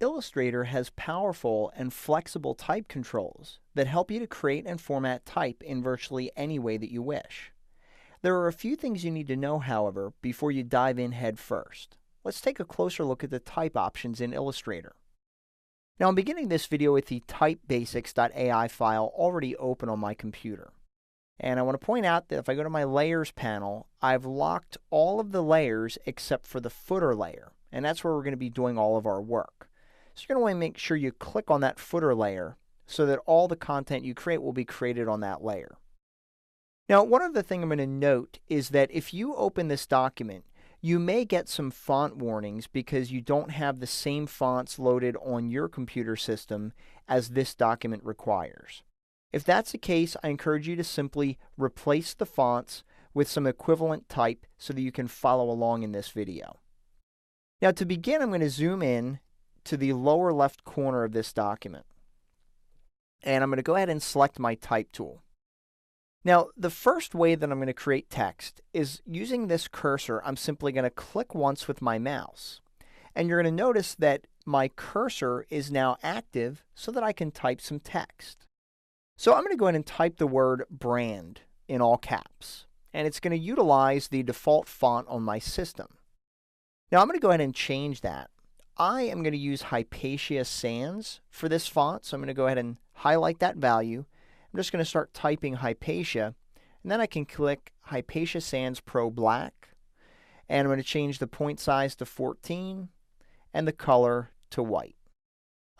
Illustrator has powerful and flexible type controls that help you to create and format type in virtually any way that you wish. There are a few things you need to know, however, before you dive in head first. Let's take a closer look at the type options in Illustrator. Now, I'm beginning this video with the typebasics.ai file already open on my computer. And I want to point out that if I go to my Layers panel, I've locked all of the layers except for the footer layer. And that's where we're going to be doing all of our work. So you're going to want to make sure you click on that footer layer so that all the content you create will be created on that layer. Now, one other thing I'm going to note is that if you open this document, you may get some font warnings because you don't have the same fonts loaded on your computer system as this document requires. If that's the case, I encourage you to simply replace the fonts with some equivalent type so that you can follow along in this video. Now, to begin, I'm going to zoom in to the lower left corner of this document. And I'm going to go ahead and select my type tool. Now, the first way that I'm going to create text is using this cursor. I'm simply going to click once with my mouse. And you're going to notice that my cursor is now active so that I can type some text. So I'm going to go ahead and type the word brand in all caps. And it's going to utilize the default font on my system. Now, I'm going to go ahead and change that. I am going to use Hypatia Sans for this font. So I'm going to go ahead and highlight that value. I'm just going to start typing Hypatia. And then I can click Hypatia Sans Pro Black. And I'm going to change the point size to 14 and the color to white.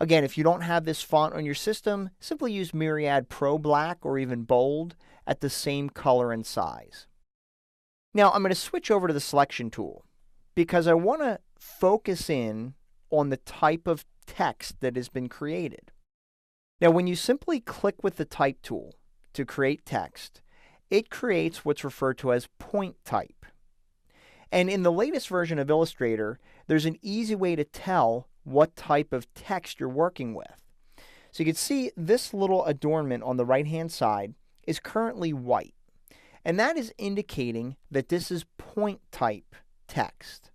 Again, if you don't have this font on your system, simply use Myriad Pro Black or even Bold at the same color and size. Now, I'm going to switch over to the selection tool because I want to focus in on the type of text that has been created. Now, when you simply click with the type tool to create text, it creates what's referred to as point type. And in the latest version of Illustrator, there's an easy way to tell what type of text you're working with. So you can see this little adornment on the right-hand side is currently white. And that is indicating that this is point type text.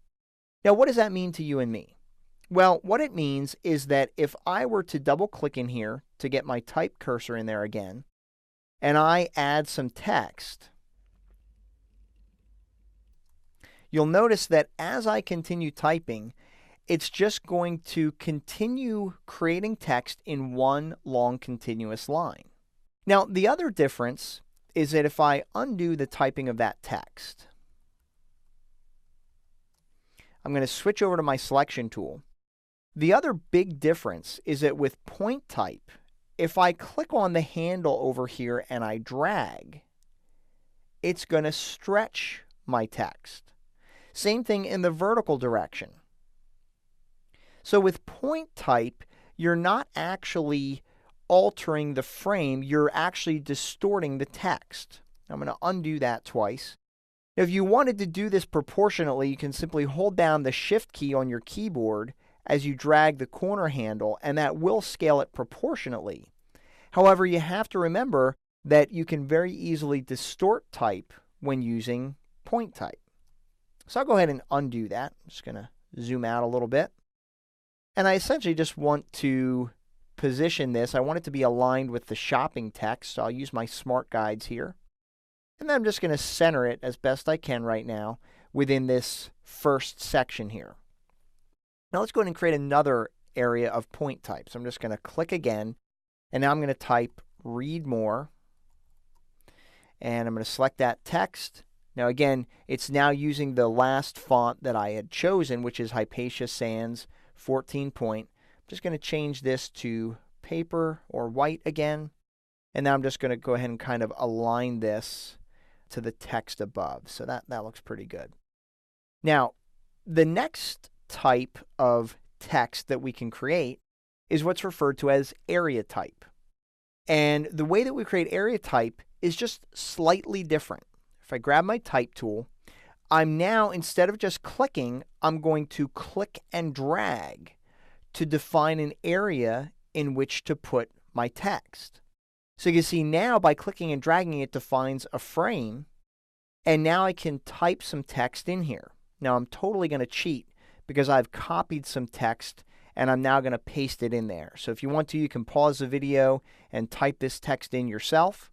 Now, what does that mean to you and me? Well, what it means is that if I were to double-click in here to get my type cursor in there again, and I add some text, you'll notice that as I continue typing, it's just going to continue creating text in one long continuous line. Now, the other difference is that if I undo the typing of that text, I'm going to switch over to my selection tool. The other big difference is that with point type, if I click on the handle over here and I drag, it's going to stretch my text. Same thing in the vertical direction. So with point type, you're not actually altering the frame, you're actually distorting the text. I'm going to undo that twice. If you wanted to do this proportionately, you can simply hold down the Shift key on your keyboard as you drag the corner handle, and that will scale it proportionately. However, you have to remember that you can very easily distort type when using point type. So I'll go ahead and undo that. I'm just going to zoom out a little bit. And I essentially just want to position this. I want it to be aligned with the shopping text. So I'll use my smart guides here. And then I'm just going to center it as best I can right now within this first section here. Now let's go ahead and create another area of point type. So I'm just going to click again. And now I'm going to type read more. And I'm going to select that text. Now again, it's now using the last font that I had chosen, which is Hypatia Sans 14 point. I'm just going to change this to paper or white again. And now I'm just going to go ahead and kind of align this to the text above. So that looks pretty good. Now, the next type of text that we can create is what's referred to as area type. And the way that we create area type is just slightly different. If I grab my type tool, I'm now, instead of just clicking, I'm going to click and drag to define an area in which to put my text. So you can see now by clicking and dragging it defines a frame, and now I can type some text in here. Now I'm totally going to cheat because I've copied some text and I'm now going to paste it in there. So if you want to, you can pause the video and type this text in yourself.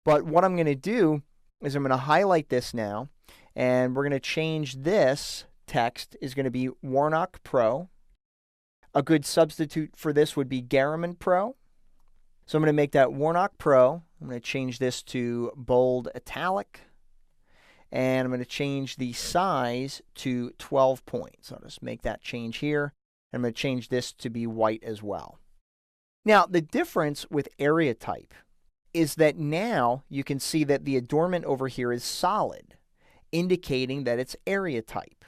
But what I'm going to do is I'm going to highlight this now, and we're going to change this text is going to be Warnock Pro. A good substitute for this would be Garamond Pro. So I'm going to make that Warnock Pro. I'm going to change this to bold italic. And I'm going to change the size to 12 points. I'll just make that change here. I'm going to change this to be white as well. Now, the difference with area type is that now you can see that the adornment over here is solid, indicating that it's area type.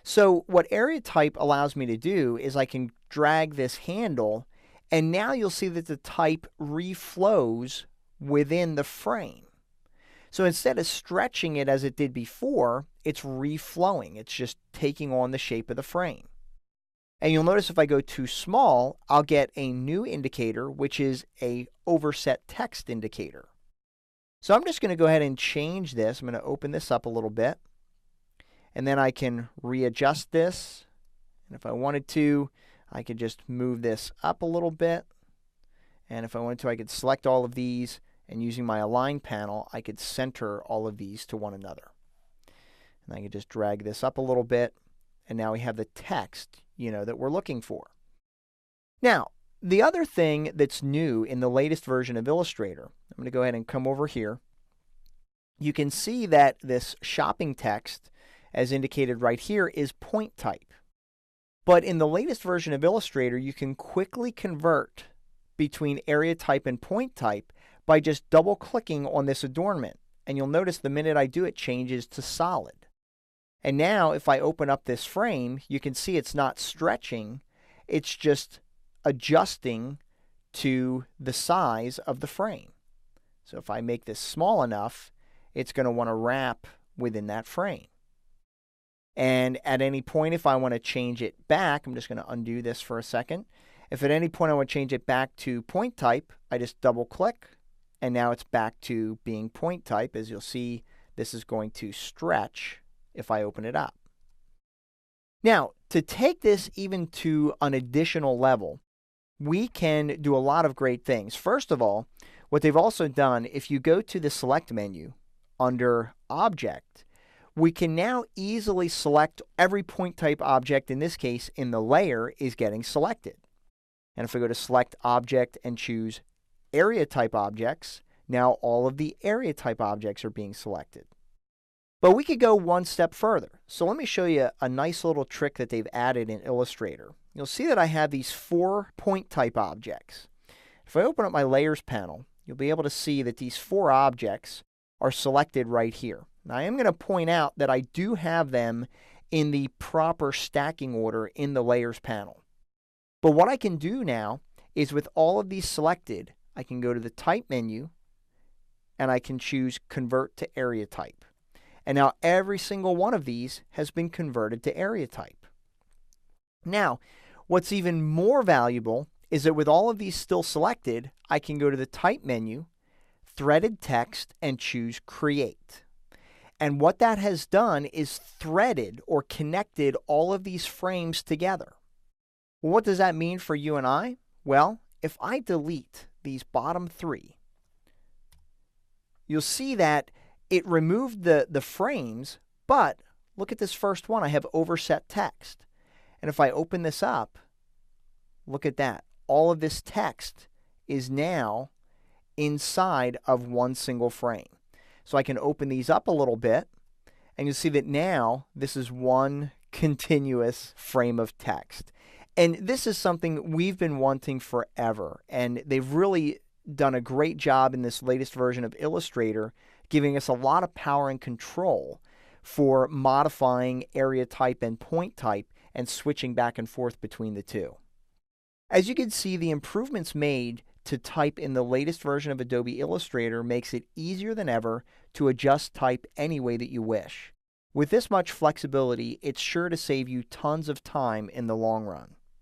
So what area type allows me to do is I can drag this handle, and now you'll see that the type reflows within the frame. So instead of stretching it as it did before, it's reflowing. It's just taking on the shape of the frame. And you'll notice if I go too small, I'll get a new indicator, which is a overset text indicator. So I'm just going to go ahead and change this. I'm going to open this up a little bit. And then I can readjust this. And if I wanted to, I could just move this up a little bit. And if I wanted to, I could select all of these. And using my Align panel, I could center all of these to one another. And I could just drag this up a little bit. And now we have the text, that we're looking for. Now, the other thing that's new in the latest version of Illustrator, I'm going to go ahead and come over here. You can see that this shopping text, as indicated right here, is point type. But in the latest version of Illustrator, you can quickly convert between area type and point type by just double-clicking on this adornment. And you'll notice the minute I do it changes to solid. And now if I open up this frame, you can see it's not stretching, it's just adjusting to the size of the frame. So if I make this small enough, it's going to want to wrap within that frame. And at any point, if I want to change it back, I'm just going to undo this for a second. If at any point I want to change it back to point type, I just double-click. And now it's back to being point type. As you'll see, this is going to stretch if I open it up. Now, to take this even to an additional level, we can do a lot of great things. First of all, what they've also done, if you go to the Select menu under Object, we can now easily select every point type object. In this case, in the layer, is getting selected. And if I go to Select Object and choose Area Type Objects, now all of the area type objects are being selected. But we could go one step further. So let me show you a nice little trick that they've added in Illustrator. You'll see that I have these 4 point type objects. If I open up my Layers panel, you'll be able to see that these 4 objects are selected right here. Now I am going to point out that I do have them in the proper stacking order in the Layers panel. But what I can do now is with all of these selected, I can go to the Type menu and I can choose Convert to Area Type. And now every single one of these has been converted to area type. Now, what's even more valuable is that with all of these still selected, I can go to the Type menu, Threaded Text, and choose Create. And what that has done is threaded or connected all of these frames together. Well, what does that mean for you and I? Well, if I delete these bottom 3, you'll see that it removed the frames, but look at this first one. I have overset text. And if I open this up, look at that. All of this text is now inside of one single frame. So I can open these up a little bit, and you'll see that now this is one continuous frame of text. And this is something we've been wanting forever, and they've really done a great job in this latest version of Illustrator, giving us a lot of power and control for modifying area type and point type and switching back and forth between the two. As you can see, the improvements made to type in the latest version of Adobe Illustrator makes it easier than ever to adjust type any way that you wish. With this much flexibility, it's sure to save you tons of time in the long run.